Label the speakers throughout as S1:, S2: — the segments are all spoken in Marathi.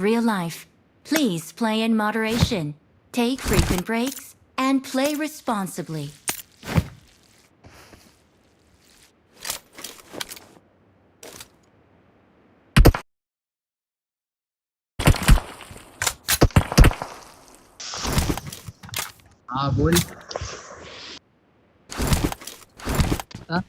S1: real life. Please play in moderation, take frequent breaks, and play responsibly.
S2: हा बोल. हा?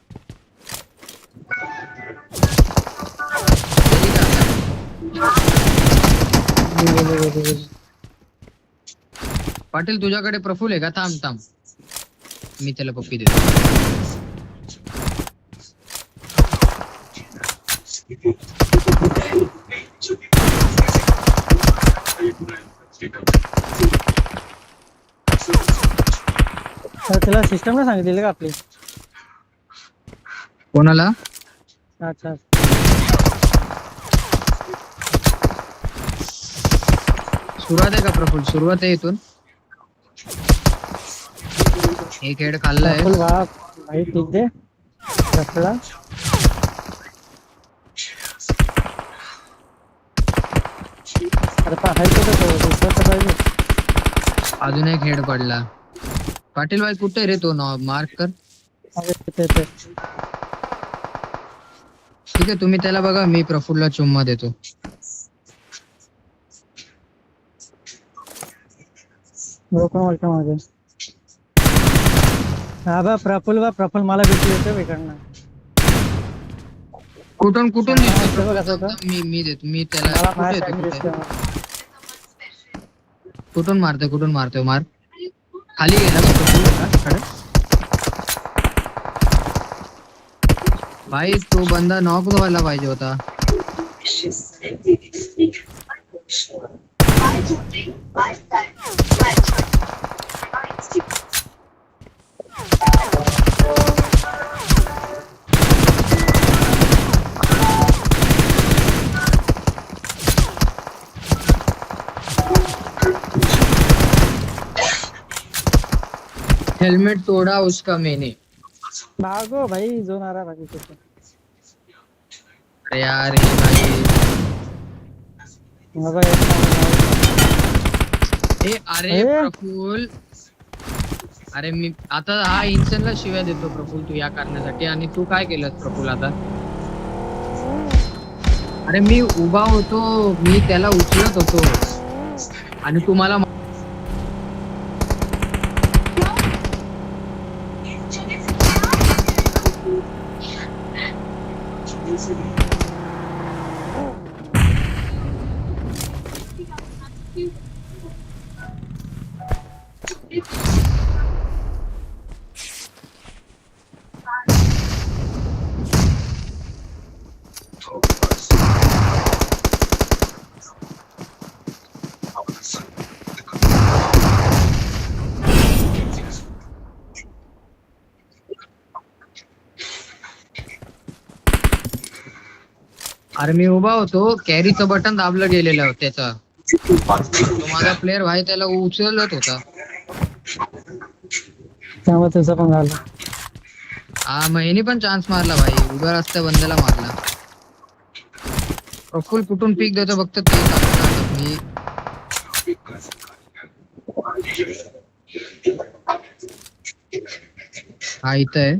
S2: पाटील तुझ्याकडे प्रफुल आहे का? थांब थांब, मी त्याला पप्पी देतो.
S3: तर त्याला सिस्टम ना सांगितलेलं का आपली?
S2: कोणाला?
S3: अच्छा.
S2: सुरुवात आहे का प्रफुल? सुरुवात आहे इथून. एक हेड खाल्लाय.
S3: प्रफुल भाई ठीक दे रखला. अरे पाहायचं तर दुसरं तर पाहिजे.
S2: अजून एक हेड पडला. पाटील भाई कुठे रे तो? मार्क कर.
S3: अरे ते
S2: ठीक आहे, तुम्ही त्याला बघा, मी प्रफुलला चुम्मा देतो.
S3: लोक बोलतो माझे. हा बा प्रफुल मला भेटली होते इकडनं.
S2: कुठून कुठून
S3: हा,
S2: दिसतो
S3: ते बघ
S2: प्रफुल?
S3: असं होतं.
S2: मी देतो, मी त्याला.
S3: मला
S2: कुठे
S3: माझ्या
S2: येतो?
S3: साईडने
S2: कुठे?
S3: दिसतोय.
S2: कुठून मारतोय? मार. खाली गेला का प्रफुल का? खरं? भाई तो बंदा नॉक व्हायला पाहिजे होता. हेल्मेट तोड़ा उसका मैंने.
S3: भागो भाई जो नारा बाकी कुछ.
S2: अरे यार ये भाई.
S3: बाबा
S2: अरे
S3: ए?
S2: प्रफुल, अरे मी आता हा इन्सनला शिव्या देतो प्रफुल तू या कारणासाठी, आणि तू काय केलं प्रफुल आता? अरे मी उभा होतो, मी त्याला उचलत होतो आणि तुम्हाला अरे मी उभा होतो, कॅरीचं बटन दाबलं गेलेलं त्याचं. तो माझा प्लेअर भाई त्याला उचलत होता.
S3: त्यामुळे तुझं पण झालं.
S2: हा मग ह्यानी पण चान्स मारला भाई, उभ्या रस्त्या बंद्याला मारला. प्रफुल कुठून पीक देतो फक्त ते सांगतो मी. हा इथं आहे.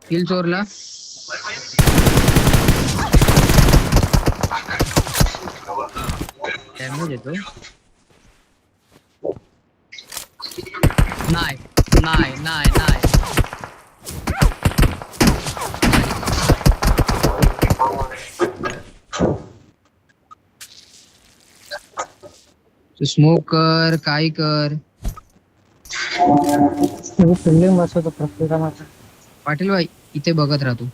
S2: किल चोरला. डॅमेज येतो. नाही नाही नाही नाही. स्मोक कर, काय कर.
S3: फिल्डिंग बसवतो प्रफुलचा माझा.
S2: पाटील भाई इथे बघत राहतो.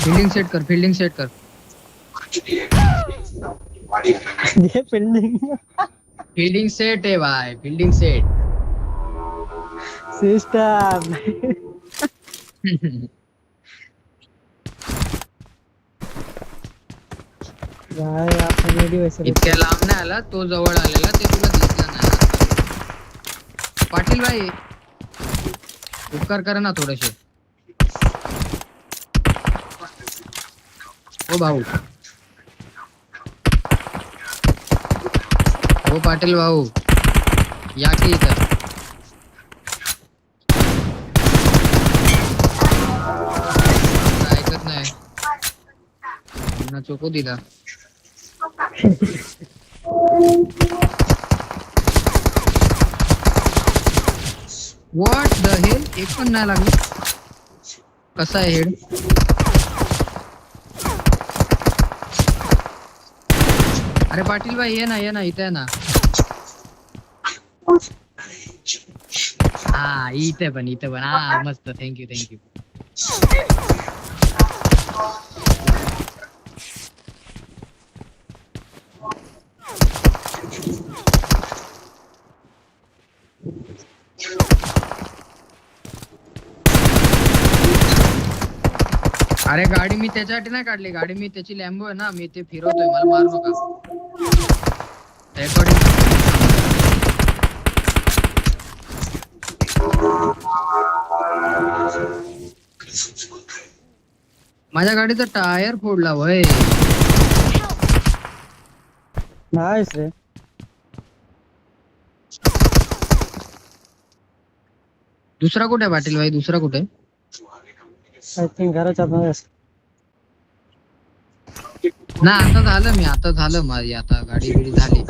S2: फील्डिंग सेट कर, फील्डिंग सेट कर.
S3: ये फील्डिंग
S2: फील्डिंग सेट है भाई, फील्डिंग सेट.
S3: सिस्टम. काय आपण रेडी व्हायचं
S2: इतक्या लांब नाही आला, तो जवळ आलेला ते तुला दिसला नाही. पाटील भाई उपकार करा ना थोडेसे. ओ भाऊ, ओ पाटील भाऊ, या की इथं. ऐकत नाही, पुन्हा चोको दिला. व्हॉट द हेल, एक पण नाही लागलं. कसा आहे हेड? अरे पाटील भाई ये ना इथे आहे ना. हा इथे पण हा मस्त. थँक्यू. अरे गाडी मी त्याच्यासाठी नाही काढली, गाडी मी त्याची लॅम्बो आहे ना, मी ते फिरवतोय, मला मारू नका. रेकॉर्डिंग. माझ्या गाडीचा टायर फोडला वय.
S3: नाहीस रे.
S2: दुसरा कुठे पाटील भाई, दुसरा कुठे?
S3: आय थिंक घराच्या आतमध्ये असेल.
S2: ना आता झालं माझी, आता गाडी बिडी झाली.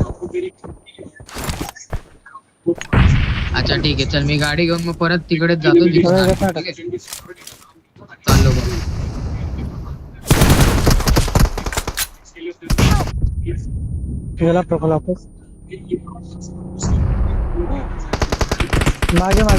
S2: अच्छा ठीक आहे, चल मी गाडी घेऊन मग परत तिकडेच जातो. ठीक आहे, चाललो बघ.
S3: गेला प्रॉपर वापस. मागे बघ.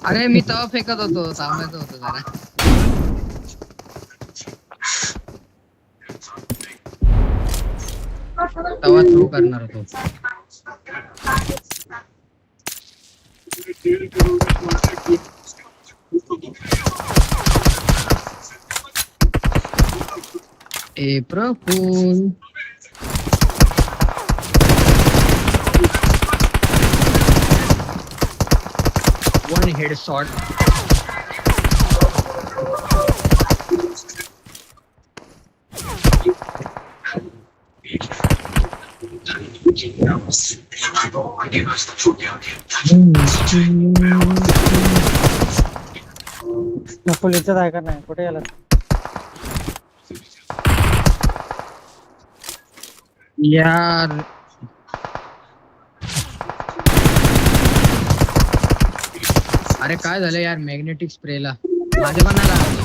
S2: अरे मी तवा फेकत होतो, थांबायचं होतं जरा. तवा थ्रू करणार होतो. April Fool. One headshot.
S3: पोलीसचा आहे का नाही, कुठे गेला?
S2: यार अरे काय झालं यार, मॅग्नेटिक स्प्रेला माझ्या पण नाही लागलं.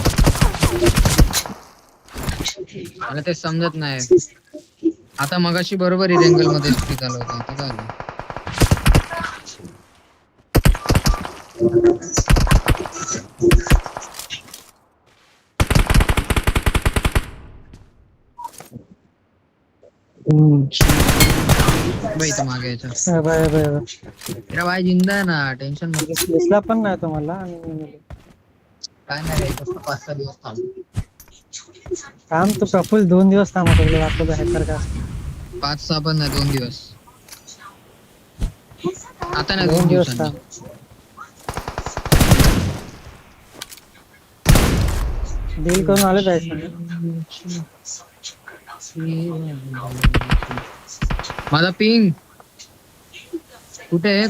S2: मला ते समजत नाही. आता मगाशी बरोबर इरेंगल मध्ये स्प्रे झाला होता. आता काय झालं? भाई तो मागे यायचा. मेरा भाई जिंदा है ना, टेंशन नको.
S3: दिसला पण नाही तुम्हाला.
S2: काय नाही रे, फक्त 5-6 दिवस थांब.
S3: काम तो प्रफुल 2 दिवस थांबत होते आपलं हॅकर का.
S2: 5-6 पण नाही, 2 दिवस. आता नाही 2 दिवसांनी.
S3: डील करून आले जायचं.
S2: माझा पिंग कुठे आहे?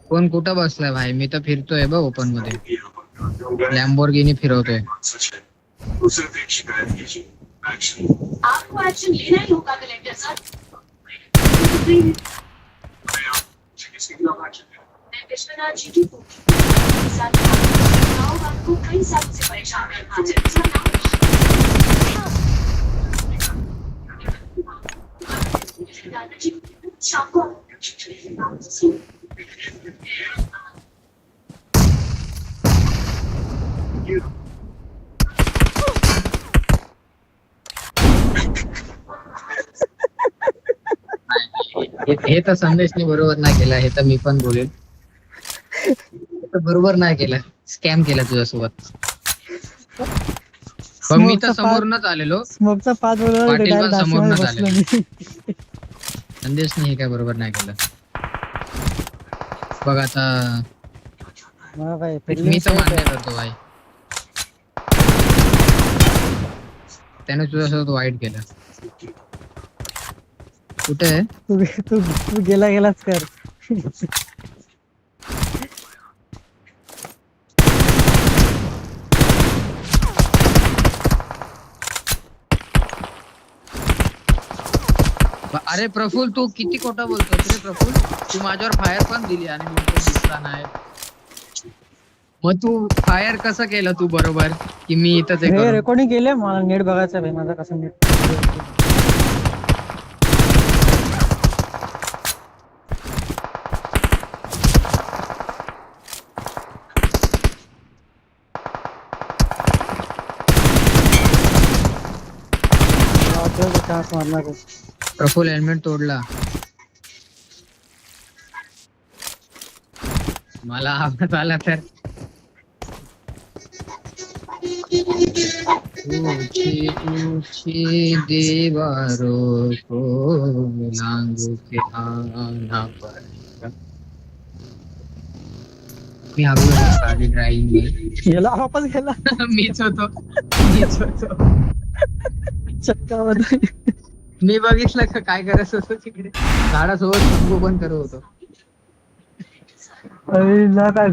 S2: कोण कुठं बसलाय भाई? मी तर फिरतोय बघ ओपन मध्ये, लॅम्बोर्गिनी फिरवतोय.
S4: आपको एक्शन लेना ही होगा कलेक्टर सर. मैं विश्वनाथ जी की साथ आपको कई सालों से परेशान करना चाहती हूँ. 强过。
S2: हे तर संदेशने बरोबर नाही केलं, हे तर मी पण बोलेल. हे तर बरोबर नाही केलं, स्कॅम केला तुझ्यासोबत. पण मी तर समोरूनच आलेलो,
S3: स्मोकचा 5 बोलवला
S2: पाटील पण
S3: डायरेक्ट
S2: समोरूनच
S3: बसलो
S2: आले.
S3: मी.
S2: संदेशने हे काय बरोबर नाही केलं. बघ आता
S3: हा भाई
S2: मी
S3: फिल्डिंग
S2: तर मान्य करतो भाई, त्याने तुझ्यासोबत वाईट केलं. कुठे आहे?
S3: तू तू तू गेलाच कर.
S2: अरे प्रफुल, तू किती खोटं बोलतोस रे प्रफुल. तू माझ्यावर फायर पण दिली आणि मी तो दिसला नाही. मग तू फायर कसं केलं तू बरोबर की मी इथंच हे
S3: हे
S2: करू?
S3: रेकॉर्डिंग केले, मला नेट बघायचं भाई, माझा कसं नेट. चान्स मारणार आहे.
S2: प्रफुल हेल्मेट तोडला. मला आवाज आला तर ऊंची ऊंची दीवारों को लांघ के आना पड़ेगा. मी अगोदर गाडी ड्रायव्हिंग
S3: गेला वापस गेला
S2: मीच होतो.
S3: चक्का मध्ये.
S2: मी बघितलं का काय करायचं होतं तिकडे, झाडासोबत तंबू पण करत होतो.
S3: अरे ना काय